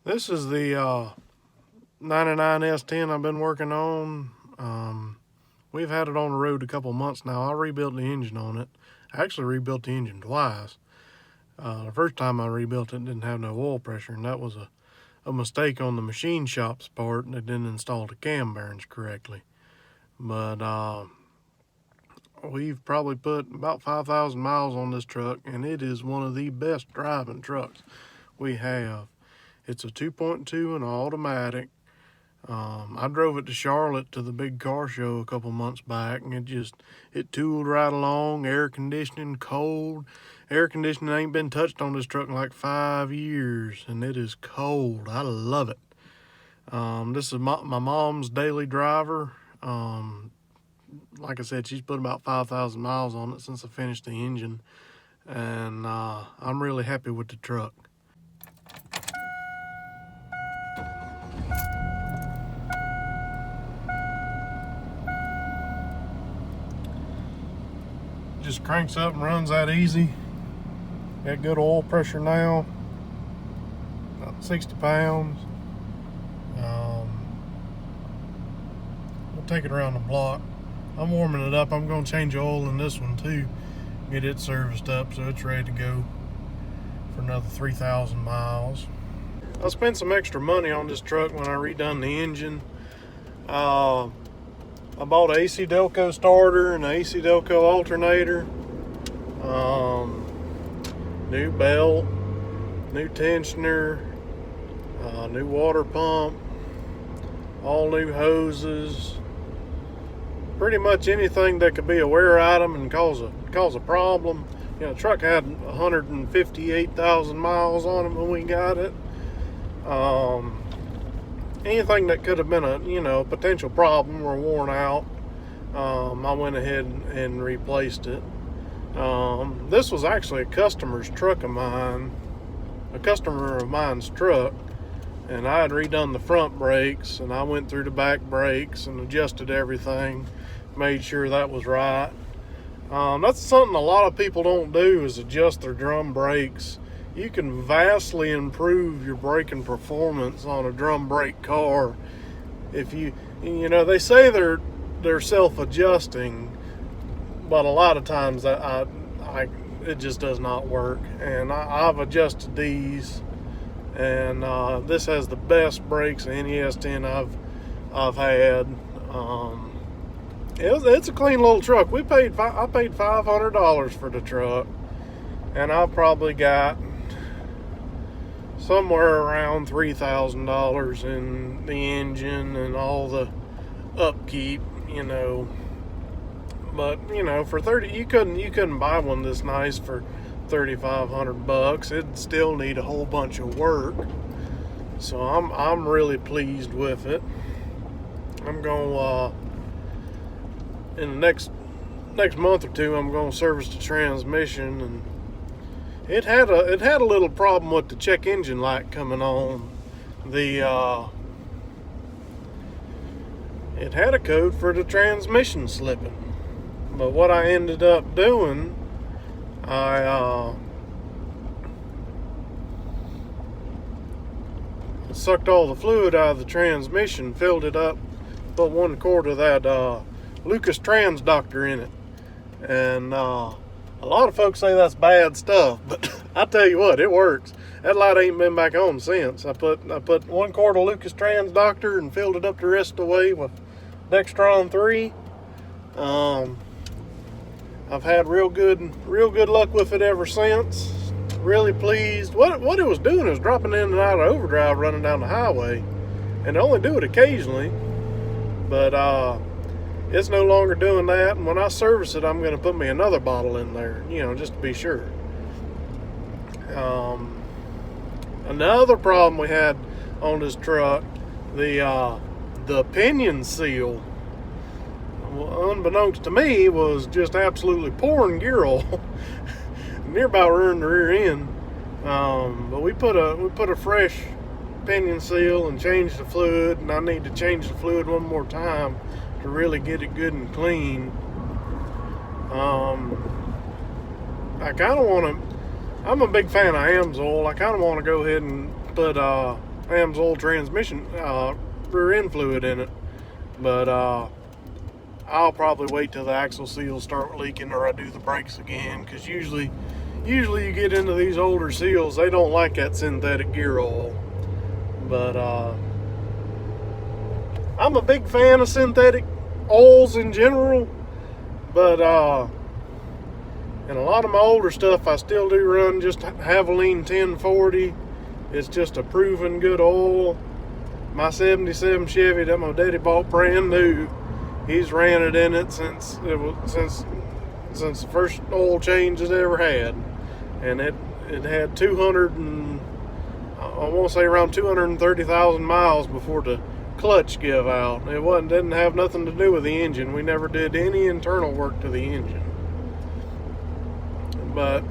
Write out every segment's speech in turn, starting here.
This is the 99 S10 I've been working on. We've had it on the road a couple months now. I rebuilt the engine on it. I actually rebuilt the engine twice. The first time I rebuilt it didn't have no oil pressure, and that was a mistake on the machine shop's part. They didn't install the cam bearings correctly. But we've probably put about 5,000 miles on this truck, and it is one of the best driving trucks we have. It's a 2.2 and automatic. I drove it to Charlotte to the big car show a couple months back, and it tooled right along. Air conditioning, cold. Air conditioning ain't been touched on this truck in like 5 years, and it is cold. I love it. This is my mom's daily driver. Like I said, she's put about 5,000 miles on it since I finished the engine, and I'm really happy with the truck. Just cranks up and runs that easy. Got good oil pressure now, about 60 pounds. We'll take it around the block. I'm warming it up. I'm going to change oil in this one too, get it serviced up so it's ready to go for another 3,000 miles. I spent some extra money on this truck when I redone the engine. I bought an AC Delco starter and an AC Delco alternator, new belt, new tensioner, new water pump, all new hoses. Pretty much anything that could be a wear item and cause a problem. You know, the truck had 158,000 miles on it when we got it. Anything that could have been a potential problem or worn out, I went ahead and replaced it. This was actually a customer of mine's truck, and I had redone the front brakes, and I went through the back brakes and adjusted everything, made sure that was right. That's something a lot of people don't do, is adjust their drum brakes. You can vastly improve your braking performance on a drum brake car if they say they're self-adjusting, but a lot of times it just does not work. And I've adjusted these, and this has the best brakes of any S10 I've had. It's a clean little truck. I paid $500 for the truck, and I probably got somewhere around $3,000 in the engine and all the upkeep, But for 30, you couldn't buy one this nice for $3,500. It'd still need a whole bunch of work. So I'm really pleased with it. I'm gonna in the next month or two, I'm gonna service the transmission, and it had a little problem with the check engine light coming on. It had a code for the transmission slipping, but what I ended up doing, I sucked all the fluid out of the transmission, filled it up, put 1/4 of that Lucas Trans Doctor in it, and a lot of folks say that's bad stuff, but I tell you what, it works. That light ain't been back on since. I put 1/4 of Lucas Trans Doctor and filled it up the rest of the way with Dextron 3. I've had real good luck with it ever since. Really pleased. What it was doing is dropping in and out of overdrive running down the highway, and I only do it occasionally, but it's no longer doing that. And when I service it, I'm going to put me another bottle in there, just to be sure. Another problem we had on this truck, the pinion seal, unbeknownst to me, was just absolutely pouring gear oil. Near about ruined the rear end. But we put a fresh pinion seal and changed the fluid, and I need to change the fluid one more time to really get it good and clean. I'm a big fan of AMSOIL. I kind of want to go ahead and put AMSOIL transmission rear end fluid in it. But I'll probably wait till the axle seals start leaking or I do the brakes again, because usually you get into these older seals, they don't like that synthetic gear oil. But I'm a big fan of synthetic oils in general, but and a lot of my older stuff I still do run just Havoline 1040. It's just a proven good oil. My 77 Chevy that my daddy bought brand new, he's ran it in it since the first oil change it ever had, and it had 200 and I want to say around 230,000 miles before the clutch give out. It didn't have nothing to do with the engine. We never did any internal work to the engine. But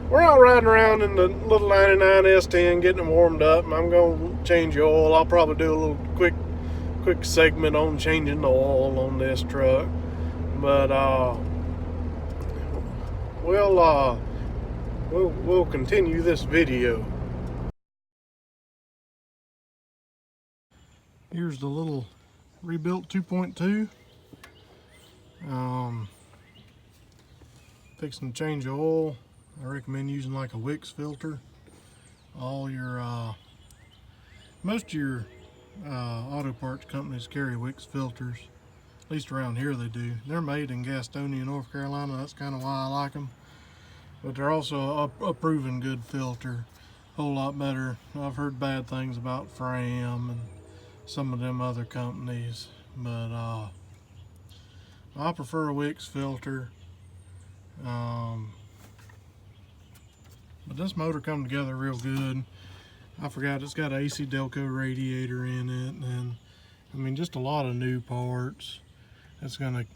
we're out riding around in the little 99 S10 getting it warmed up, and I'm going to change the oil. I'll probably do a little quick segment on changing the oil on this truck. But we'll continue this video. Here's the little rebuilt 2.2. Fixing to change the oil. I recommend using like a Wix filter. All your most of your auto parts companies carry Wix filters. At least around here they do. They're made in Gastonia, North Carolina. That's kind of why I like them. But they're also a proven good filter. A whole lot better. I've heard bad things about Fram and some of them other companies, but I prefer a Wix filter. But this motor come together real good. I forgot it's got an AC Delco radiator in it, and I mean just a lot of new parts. That's gonna,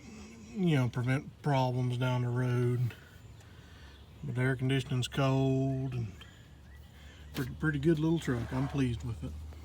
prevent problems down the road. But the air conditioning's cold, and pretty good little truck. I'm pleased with it.